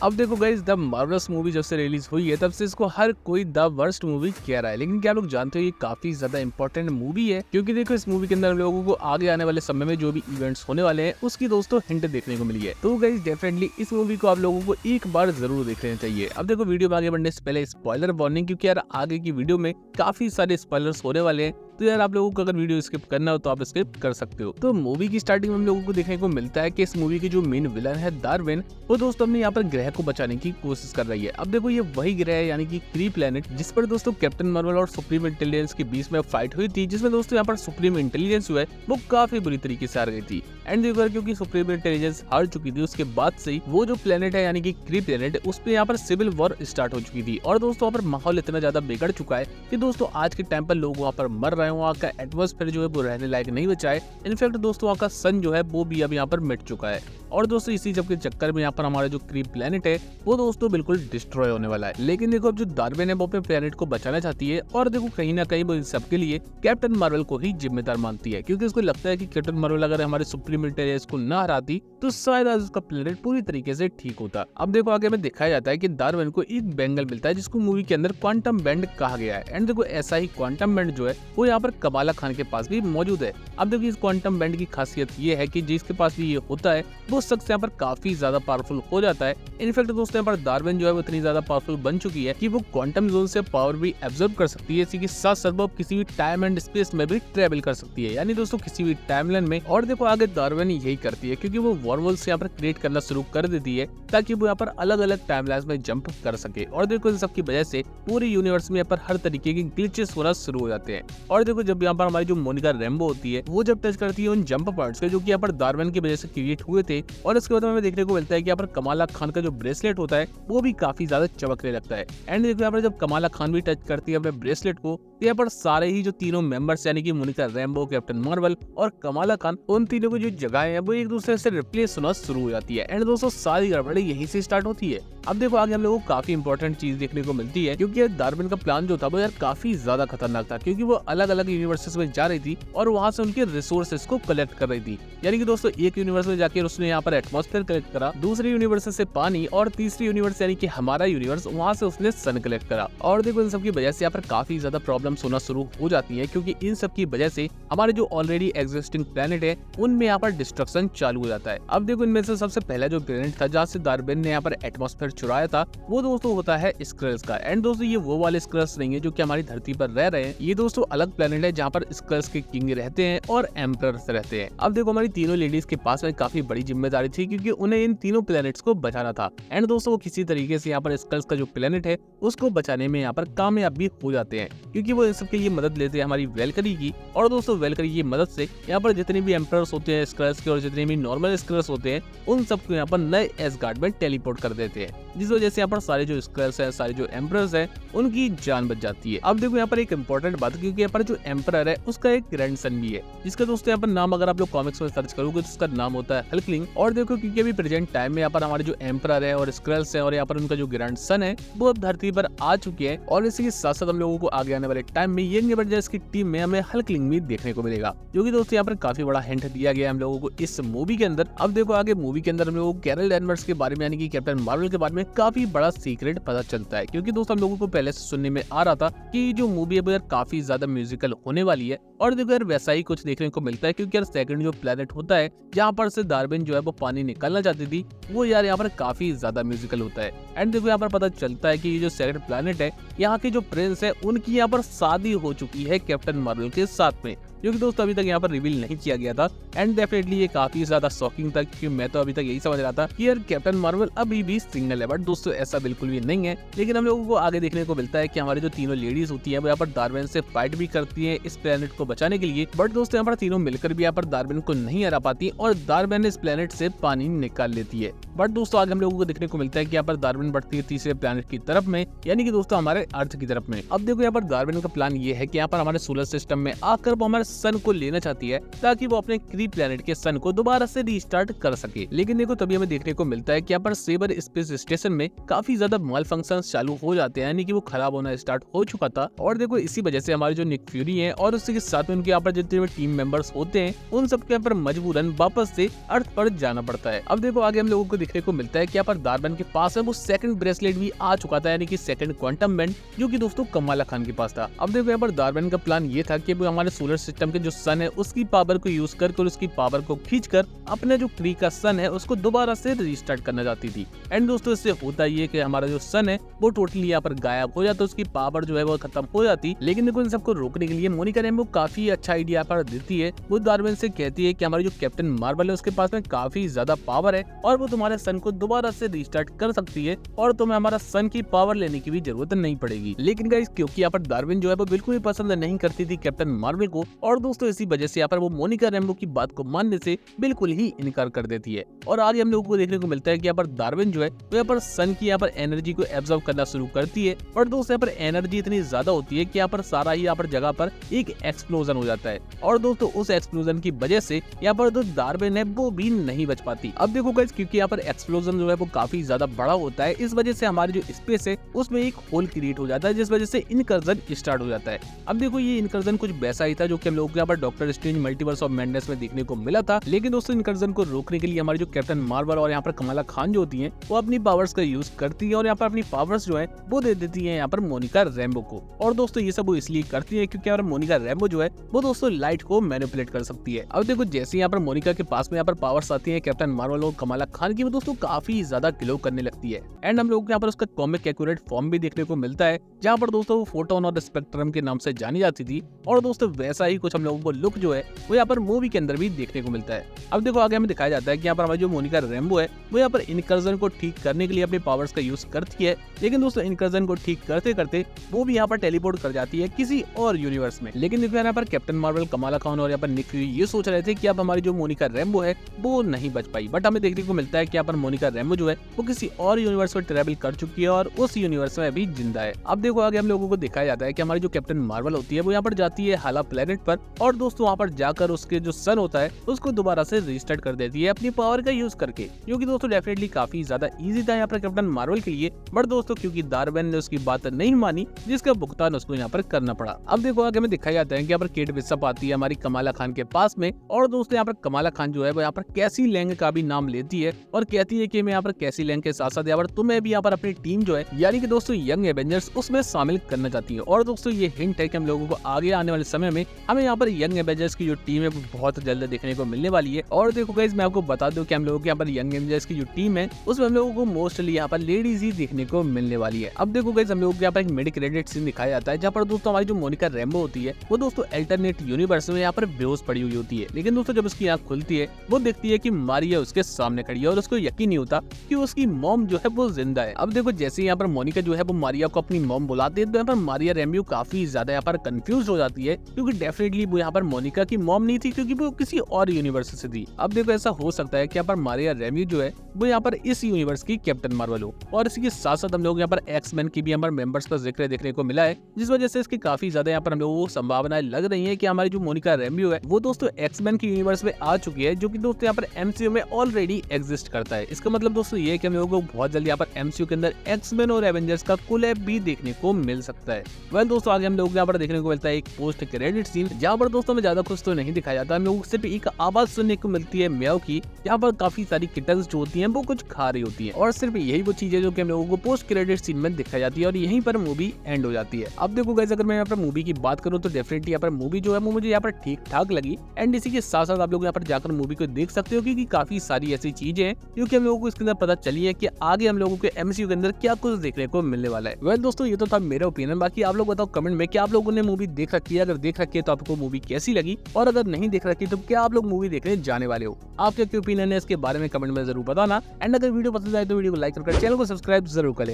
अब देखो guys, the marvellous movie जब से रिलीज हुई है तब से इसको हर कोई द वर्स्ट मूवी कह रहा है, लेकिन क्या आप लोग जानते हो ये काफी ज्यादा इंपॉर्टेंट मूवी है, क्योंकि देखो इस मूवी के अंदर हम लोगों को आगे आने वाले समय में जो भी इवेंट्स होने वाले हैं उसकी दोस्तों हिंट देखने को मिली है। तो गाइस डेफिनेटली इस मूवी को आप लोगों को एक बार जरूर देख लेना चाहिए। अब देखो वीडियो में आगे बढ़ने से पहले स्पॉइलर वार्निंग, क्योंकि यार आगे की वीडियो में काफी सारे स्पॉयलर्स होने वाले हैं, तो यार आप लोगों को अगर वीडियो स्किप करना हो तो आप स्किप कर सकते हो। तो मूवी की स्टार्टिंग में हम लोगों को देखने को मिलता है कि इस मूवी की जो मेन विलन है डार्विन, वो दोस्तों अपने यहाँ पर ग्रह को बचाने की कोशिश कर रही है। अब देखो ये वही ग्रह है यानी कि क्री प्लेनेट, जिस पर दोस्तों कैप्टन मार्वल और सुप्रीम इंटेलिजेंस के बीच में फाइट हुई थी, जिसमें दोस्तों यहाँ पर सुप्रीम इंटेलिजेंस जो है वो काफी बुरी तरीके से हार गई थी। एंड देखो क्योंकि सुप्रीम इंटेलिजेंस हार चुकी थी, उसके बाद से ही वो जो प्लेनेट है यानी कि क्री प्लेनेट, उस पे यहाँ पर सिविल वॉर स्टार्ट हो चुकी थी। और दोस्तों वहाँ पर माहौल इतना ज्यादा बिगड़ चुका है कि दोस्तों आज के टाइम पर लोग वहाँ पर मर रहे हैं, वहाँ का एटमॉस्फेयर जो है वो रहने लायक नहीं बचा है। इनफैक्ट दोस्तों वहाँ का सन जो है वो भी अब यहाँ पर मिट चुका है। और दोस्तों इसी सब के चक्कर में यहाँ पर हमारा जो क्री प्लेनेट है वो दोस्तों बिल्कुल डिस्ट्रॉय होने वाला है। लेकिन देखो अब जो डार्विन है वो अपने प्लेनेट को बचाना चाहती है, और देखो कहीं ना कहीं वो इन सब के लिए कैप्टन मार्वल को ही जिम्मेदार मानती है, क्योंकि उसको लगता है कि कैप्टन मार्वल अगर हमारे सुप्रीम इंटेलिजेंस को ना हराती तो शायद आज उसका प्लेनेट पूरी तरीके से ठीक होता। अब देखो आगे में दिखाया जाता है कि डार्विन को एक बैंगल मिलता है जिसको मूवी के अंदर क्वांटम बैंड कहा गया है। एंड देखो ऐसा ही क्वांटम बैंड जो है वो यहाँ पर कमाला खान के पास भी मौजूद है। अब देखो इस क्वांटम बैंड की खासियत ये है कि जिसके पास भी ये होता है वो शख्स यहाँ पर काफी ज्यादा पावरफुल हो जाता है। इनफैक्ट दोस्तों यहाँ पर डार्विन जो है वो इतनी ज्यादा पावरफुल बन चुकी है कि वो क्वांटम जोन से पावर भी एब्जॉर्ब कर सकती है, इसी के साथ साथ वो किसी भी टाइम एंड स्पेस में भी ट्रेवल कर सकती है, यानी दोस्तों किसी भी टाइमलाइन में। और देखो आगे डार्विन यही करती है क्योंकि वो वॉरवोल्स यहाँ पर क्रिएट करना शुरू कर देती है ताकि वो यहाँ पर अलग अलग टाइमलाइन में जंप कर सके। और देखो इन सब की वजह से पूरे यूनिवर्स में यहाँ पर हर तरीके के ग्लिचेस होना शुरू हो जाते हैं। और देखो जब यहाँ पर हमारी जो मोनिका रैम्बो होती है वो जब टच करती है उन जंप पॉइंट्स के जो कि यहाँ पर डार्विन की वजह से क्रिएट हुए थे, और इसके बाद हमें देखने को मिलता है कि यहाँ पर कमाला खान का जो ब्रेसलेट होता है वो भी काफी ज्यादा चमकने लगता है। एंड देखो यहाँ पर जब कमाला खान भी टच करती है अपने ब्रेसलेट को, तो यहाँ पर सारे ही जो तीनों मेंबर्स यानी कि मोनिका रैम्बो, कैप्टन मार्वल और कमाला खान, उन तीनों की जो जगह है वो एक दूसरे से रिप्लेस होना शुरू हो जाती है। एंड दोस्तों सारी गड़बड़ी यहीं से स्टार्ट होती है। अब देखो आगे हम लोगों को काफी इंपॉर्टेंट चीज देखने को मिलती है, क्योंकि डार्विन का प्लान जो था वो यार काफी ज्यादा खतरनाक था, क्योंकि वो अलग अलग यूनिवर्सेस में जा रही थी और वहां से उनके रिसोर्सेस को कलेक्ट कर रही थी। यानी कि दोस्तों एक यूनिवर्स में जाकर उसने यहाँ पर एटमॉस्फेयर कलेक्ट करा, दूसरे यूनिवर्स से पानी, और तीसरी यूनिवर्स यानी कि हमारा यूनिवर्स, वहां से उसने सन कलेक्ट करा। और देखो इन सब की वजह से यहाँ पर काफी ज्यादा प्रॉब्लम्स होना शुरू हो जाती है, क्योंकि इन सब की वजह से हमारे जो ऑलरेडी एग्जिस्टिंग प्लेनेट है उनमें यहाँ पर डिस्ट्रक्शन चालू हो जाता है। अब देखो इनमें से सबसे पहला जो प्लेनेट था जहाँ से डार्विन ने यहाँ पर एटमॉस्फेयर चुराया था वो दोस्तों होता है स्क्रल्स का। एंड दोस्तों ये वो वाले स्क्रल्स नहीं है जो कि हमारी धरती पर रह रहे हैं, ये दोस्तों अलग प्लेनेट है जहाँ पर स्क्रल्स के किंग रहते हैं और एम्परर्स रहते हैं। अब देखो हमारी तीनों लेडीज के पास में काफी बड़ी जिम्मेदारी थी, क्योंकि उन्हें इन तीनों प्लेनेट्स को बचाना था। एंड दोस्तों वो किसी तरीके से यहाँ पर स्क्रल्स का जो प्लेनेट है उसको बचाने में यहाँ पर कामयाब भी हो जाते हैं, क्योंकि वो इन सबके लिए मदद लेते हैं हमारी वेलकरी की। और दोस्तों वेलकरी की मदद से यहाँ पर जितने भी एम्परर्स होते हैं स्क्रल्स के और जितने भी नॉर्मल स्क्रल्स होते हैं उन सबको यहाँ पर नए एसगार्ड में टेलीपोर्ट कर देते हैं, जिस वजह से यहाँ पर सारे जो स्क्रल्स हैं, सारे जो एम्परर्स हैं, उनकी जान बच जाती है। अब देखो यहाँ पर एक इंपॉर्टेंट बात, क्योंकि यहाँ पर जो एम्परर है उसका एक ग्रैंडसन भी है, जिसका दोस्तों यहाँ पर नाम अगर आप लोग कॉमिक्स में सर्च करोगे तो उसका नाम होता है हल्कलिंग। और देखो क्योंकि अभी प्रेजेंट टाइम में यहाँ पर हमारे जो एम्परर है और स्क्रल्स है और यहाँ पर उनका जो ग्रैंडसन है वो अब धरती पर आ चुके हैं, और इसी के साथ साथ हम लोगों को आगे आने वाले टाइम में यंग एवेंजर्स की टीम में हमें हल्कलिंग भी देखने को मिलेगा, जो कि दोस्तों यहाँ पर काफी बड़ा हिंट दिया गया हम लोगों को इस मूवी के अंदर। अब देखो आगे मूवी के अंदर हम लोगों को कैरल डैनवर्स के बारे में यानी कि कैप्टन मार्वल के बारे में काफी बड़ा सीक्रेट पता चलता है, क्योंकि दोस्तों हम लोगों को पहले से सुनने में आ रहा था कि जो मूवी है वो यार काफी ज्यादा म्यूजिकल होने वाली है। और देखो यार वैसा ही कुछ देखने को मिलता है, क्योंकि यार सेकंड जो प्लेनेट होता है जहाँ पर से डार्विन जो है वो पानी निकालना चाहती थी वो यार यहाँ पर काफी ज्यादा म्यूजिकल होता है। एंड देखो यहाँ पर पता चलता है कि ये जो सेकंड प्लेनेट है यहाँ के जो प्रिंस है उनकी यहाँ पर शादी हो चुकी है कैप्टन मार्वल के साथ में, जो कि दोस्तों अभी तक यहाँ पर रिवील नहीं किया गया था। एंड डेफिनेटली ये काफी ज्यादा शॉकिंग था, क्योंकि मैं तो अभी तक यही समझ रहा था कि यार कैप्टन मार्वल अभी भी सिंगल है, बट दोस्तों ऐसा बिल्कुल भी नहीं है। लेकिन हम लोगों को आगे देखने को मिलता है कि हमारी जो तीनों लेडीज होती हैं वो यहाँ पर डार्विन से फाइट भी करती हैं इस प्लेनेट को बचाने के लिए, बट दोस्तों यहाँ पर तीनों मिलकर भी यहाँ पर डार्विन को नहीं हरा पाती और डार्विन इस प्लेनेट से पानी निकाल लेती है। बट दोस्तों आगे हम लोगों को देखने को मिलता है कि यहाँ पर डार्विन बढ़ती है तीसरे प्लेनेट की तरफ में, यानी कि दोस्तों हमारे अर्थ की तरफ में। अब देखो यहाँ पर डार्विन का प्लान ये है कि यहाँ पर हमारे सोलर सिस्टम में आकर वो हमारे सन को लेना चाहती है ताकि वो अपने क्री प्लेनेट के सन को दोबारा से रीस्टार्ट कर सके। लेकिन देखो तभी हमें देखने को मिलता है कि यहाँ पर सेबर स्पेस स्टेशन में काफी ज्यादा माल फंक्शंस चालू हो जाते हैं, यानी कि वो खराब होना स्टार्ट हो चुका था। और देखो इसी वजह से हमारे जो निक फ्यूरी है और उसके साथ में उनके यहाँ पर जितने भी टीम मेंबर्स होते हैं उन सबके यहाँ पर मजबूरन वापस से अर्थ पर जाना पड़ता है। अब देखो आगे हम लोगों को देखने को मिलता है कि यहाँ पर दारबन के पास है वो सेकंड ब्रेसलेट भी आ चुका था, यानी कि सेकंड क्वांटम बेंड, जो कि दोस्तों कमाला खान के पास था। अब देखो यहाँ पर दारबन का प्लान ये था कि वो हमारे सोलर सिस्टम के जो सन है उसकी पावर को यूज करके उसकी पावर को खींचकर अपने जो क्री का सन है उसको दोबारा से रीस्टार्ट करना चाहती थी। एंड दोस्तों इससे होता ये कि हमारा जो सन है वो टोटली यहाँ पर गायब हो जाता, उसकी पावर जो है वो खत्म हो जाती। लेकिन देखो इन सबको रोकने के लिए मोनिका रैम्बो काफी अच्छा आइडिया पर देती है। वो दारबन से कहती है कि हमारी जो कैप्टन मार्वल है उसके पास में काफी ज्यादा पावर है और वो तुम्हारे सन को दोबारा से रीस्टार्ट कर सकती है और तुम्हें हमारा सन की पावर लेने की भी जरूरत नहीं पड़ेगी। लेकिन गाइस क्योंकि यहाँ पर दारविन जो है वो बिल्कुल भी पसंद नहीं करती थी कैप्टन मार्वल को, और दोस्तों इसी वजह से यहाँ पर वो मोनिका रैम्बो की बात को मानने से बिल्कुल ही इनकार कर देती है। और आगे हम लोगों को देखने को मिलता है कि यहाँ पर दारविन जो है वो यहाँ पर सन की यहाँ पर एनर्जी को एब्जॉर्व करना शुरू करती है। और दोस्तों यहाँ पर एनर्जी इतनी ज्यादा होती है कि यहाँ पर सारा ही यहाँ पर जगह पर एक एक्सप्लोजन हो जाता है और दोस्तों उस एक्सप्लोजन की वजह से यहाँ पर जो दारविन है वो भी नहीं बच पाती। अब देखो गाइस क्योंकि यहाँ पर एक्सप्लोजन जो है वो काफी ज्यादा बड़ा होता है, इस वजह से हमारी जो स्पेस है उसमें एक होल क्रिएट हो जाता है, जिस वजह से इनकर्जन स्टार्ट हो जाता है। अब देखो ये इनकर्जन कुछ वैसा ही था जो कि हम लोगों को यहाँ पर doctor strange multiverse of madness में देखने को मिला था। लेकिन दोस्तों इनकर्जन को रोकने के लिए हमारी जो कैप्टन मार्वल और यहाँ पर कमाला खान जो होती है वो अपनी पावर्स का यूज करती है और यहाँ पर अपनी पावर्स जो है वो दे देती है यहाँ पर मोनिका रैम्बो को। और दोस्तों ये सब वो इसलिए करती है क्योंकि यहाँ पर मोनिका रैम्बो जो है वो दोस्तों लाइट को मैनिपुलेट कर सकती है। अब देखो जैसे यहाँ पर मोनिका के पास में यहाँ पर पावर्स आती है कैप्टन मार्वल और कमाला खान की, वो दोस्तों काफी ज्यादा ग्लो करने लगती है। एंड हम लोगों को यहाँ पर उसका कॉमिक एक्यूरेट फॉर्म भी देखने को मिलता है जहाँ पर दोस्तों वो फोटोन और स्पेक्ट्रम के नाम से जानी जाती थी। और दोस्तों वैसा ही कुछ हम लोगों को लुक जो है वो यहाँ पर मूवी के अंदर भी देखने को मिलता है। अब देखो आगे हमें दिखाया जाता है कि यहाँ पर हमारी जो मोनिका रैम्बो है वो यहाँ पर इनकर्जन को ठीक करने के लिए अपने पावर्स का यूज करती है। लेकिन दोस्तों इनकर्जन को ठीक करते करते वो भी यहाँ पर टेलीपोर्ट कर जाती है किसी और यूनिवर्स में। लेकिन देखो यहाँ पर कैप्टन मार्वल, कमाला खान और यहाँ पर निक फ्यूरी ये सोच रहे थे कि अब हमारी जो मोनिका रैम्बो है वो नहीं बच पाई, बट हमें देखने को मिलता है कि यहाँ पर मोनिका रैम्बो जो है वो किसी और यूनिवर्स में ट्रेवल कर चुकी है और उस यूनिवर्स में अभी जिंदा है। अब देखो आगे हम लोगों को दिखाया जाता है कि हमारी जो कैप्टन मार्वल होती है वो यहाँ पर जाती है हाला प्लेनेट पर और दोस्तों वहाँ पर जाकर उसके जो सन होता है उसको दोबारा से रीस्टार्ट कर देती है अपनी पावर का यूज करके, जो कि दोस्तों डेफिनेटली काफी ज्यादा इजी था यहाँ पर कैप्टन मार्वल के लिए। बट दोस्तों क्योंकि दारबन ने उसकी बात नहीं मानी जिसका भुगतान उसको यहाँ पर करना पड़ा। अब देखो आगे हमें दिखाया जाता है कि यहाँ पर केट बिशप आती है हमारी कमाला खान के पास में और दोस्तों यहाँ पर कमाला खान जो है वो यहाँ पर कैसी लैंग का भी नाम लेती है और कहती है कि मैं यहाँ पर कैसी लैंग के साथ साथ यहाँ पर तुम्हें भी यहाँ पर अपनी टीम जो है यानी कि दोस्तों यंग एवेंजर्स उसमें शामिल करना चाहती है। और दोस्तों ये हिंट है कि हम लोगों को आगे आने वाले समय में हमें यहाँ पर यंग एवेंजर्स की जो टीम है वो बहुत जल्द देखने को मिलने वाली है। और देखो गाइस मैं आपको बता दूं कि हम लोगों के यहाँ पर यंग एवेंजर्स की जो टीम है उसमें हम लोगों को मोस्टली यहाँ पर लेडीज ही देखने को मिलने वाली है। अब देखो गाइस हम लोगों को यहाँ पर एक मिड क्रेडिट सीन दिखाया जाता है जहाँ पर दोस्तों हमारी जो मोनिका रैम्बो होती है वो दोस्तों अल्टरनेट यूनिवर्स में यहाँ पर बेहोश पड़ी हुई होती है। लेकिन दोस्तों जब उसकी आंख खुलती है वो देखती है कि मारिया उसके सामने खड़ी है और उसको यकीन नहीं होता कि उसकी मॉम जो है वो जिंदा है। अब देखो जैसे यहाँ पर मोनिका जो है वो मारिया को अपनी मॉम बुलाती है तो यहाँ पर मारिया रैम्बो काफी ज्यादा यहाँ पर कंफ्यूज हो जाती है क्योंकि डेफिनेटली वो यहाँ पर मोनिका की मॉम नहीं थी क्योंकि वो किसी और यूनिवर्स से थी। अब देखो ऐसा हो सकता है कि यहाँ पर मारिया रैम्बो जो है वो यहाँ पर इस यूनिवर्स की कैप्टन मार्वल हो। और इसी के साथ साथ हम लोग यहाँ पर एक्स-मैन की भी यहाँ पर मेंबर्स का जिक्र देखने को मिला है, जिस वजह से इसकी काफी ज्यादा यहाँ पर हम लोगों को संभावनाएं लग रही है कि हमारी जो मोनिका रैम्बो है वो दोस्तों एक्स-मैन की यूनिवर्स में आ चुकी है, जो कि दोस्तों यहाँ पर एमसीयू में ऑलरेडी एग्जिस्ट करता है। इसका मतलब दोस्तों ये है कि हम लोगों को बहुत जल्दी यहाँ पर एमसीयू के अंदर एक्स-मैन और एवेंजर्स का कोलैब भी देखने को मिल सकता है। वेल दोस्तों आगे हम लोग यहाँ पर देखने को मिलता है एक पोस्ट क्रेडिट सीन जहाँ पर दोस्तों में ज्यादा कुछ तो नहीं दिखाया जाता, हम लोगों को सिर्फ एक आवाज सुनने को मिलती है म्याऊ की, यहाँ पर काफी सारी किटन्स जो होती हैं वो कुछ खा रही होती हैं और सिर्फ यही वो चीज है जो कि हम लोगों को पोस्ट क्रेडिट सीन में दिखाई जाती है और यहीं पर मूवी एंड हो जाती है। अब देखो गाइस अगर मैं यहाँ पर मूवी की बात करूँ तो डेफिनेटली यहाँ पर मूवी जो है वो मुझे यहाँ पर ठीक ठाक लगी एंड इसी के साथ साथ आप लोग यहाँ पर जाकर मूवी को देख सकते हो क्योंकि काफी सारी ऐसी चीजें हैं जो कि हम लोगों को इसके अंदर पता चली है कि आगे हम लोगों के एमसीयू के अंदर क्या कुछ देखने को मिलने वाला है। वेल दोस्तों ये तो था मेरा ओपिनियन, बाकी आप लोग बताओ कमेंट में क्या आप लोगों ने मूवी देख रखी है, अगर देख रखी है तो आपको मूवी कैसी लगी और अगर नहीं देख रखी तो क्या आप लोग मूवी देखने जाने वाले हो, आपके क्या ओपिनियन है इसके बारे में कमेंट में जरूर बताना। एंड अगर वीडियो पसंद आए तो वीडियो को लाइक कर चैनल को सब्सक्राइब जरूर करें।